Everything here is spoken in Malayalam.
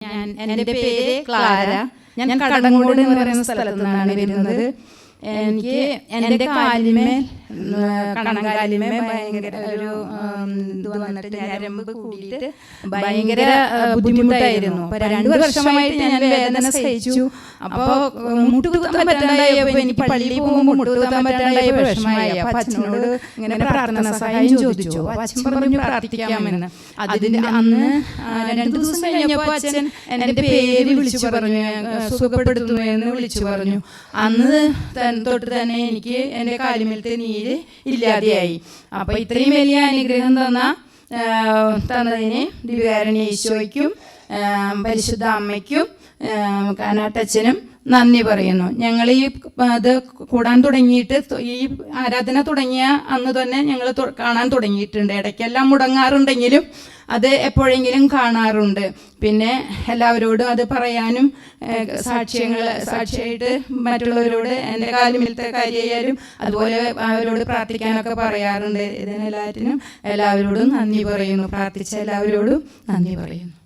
എൻ്റെ പേര് ക്ലാര. ഞാൻ കടങ്ങോട് എന്ന് പറയുന്ന സ്ഥലത്തു നിന്നാണ് വരുന്നത്. എനിക്ക് എൻ്റെ കാലിന്മേൽ കണങ്കാലിന്മേൽ ഭയങ്കര ഒരു ഇത് വന്നിട്ട് ഞരമ്പ് കൂടിയിട്ട് ഭയങ്കര ബുദ്ധിമുട്ടായിരുന്നു. അപ്പോൾ 2 വർഷമായിട്ട് ഞാൻ വേദന സഹിച്ചു. അപ്പോൾ മുട്ടുകുത്താൻ പറ്റാണ്ടായപ്പോൾ എനിക്ക് പള്ളിയിൽ പോകുമ്പോൾ മുട്ടുകുത്താൻ പറ്റാണ്ടായപ്പോൾ വിഷമമായി. അപ്പോൾ അച്ഛനോട് ഇങ്ങനെ പ്രാർത്ഥന സഹായം ചോദിച്ചു. അച്ഛൻ പറഞ്ഞു പ്രാർത്ഥിക്കാമെന്ന്. അതിൻ്റെ അന്ന് 2 ദിവസം കഴിഞ്ഞപ്പോൾ അച്ഛൻ എൻ്റെ പേര് വിളിച്ചു പറഞ്ഞു, സുഖപ്പെടുത്തുമെന്ന് വിളിച്ചു പറഞ്ഞു. അന്ന് തൊട്ട് തന്നെ എനിക്ക് എൻ്റെ കാലിമേലത്തെ നീര് ഇല്ലാതെയായി. അപ്പോൾ ഇത്രയും വലിയ അനുഗ്രഹം തന്നതിന് ദിവ്യകാരുണ്യ ഈശോയ്ക്കും പരിശുദ്ധ അമ്മയ്ക്കും കാനാട്ടച്ഛനും നന്ദി പറയുന്നു. ഞങ്ങൾ ഈ അത് കൂടാൻ തുടങ്ങിയിട്ട് ഈ ആരാധന തുടങ്ങിയ അന്ന് തന്നെ ഞങ്ങൾ കാണാൻ തുടങ്ങിയിട്ടുണ്ട്. ഇടയ്ക്കെല്ലാം മുടങ്ങാറുണ്ടെങ്കിലും അത് എപ്പോഴെങ്കിലും കാണാറുണ്ട്. പിന്നെ എല്ലാവരോടും അത് പറയാനും സാക്ഷിയായിട്ട് മറ്റുള്ളവരോട് എൻ്റെ കാലിമേലത്തെ കാര്യമായാലും അതുപോലെ അവരോട് പ്രാർത്ഥിക്കാനൊക്കെ പറയാറുണ്ട്. ഇതിനെല്ലാറ്റിനും എല്ലാവരോടും നന്ദി പറയുന്നു. പ്രാർത്ഥിച്ച എല്ലാവരോടും നന്ദി പറയുന്നു.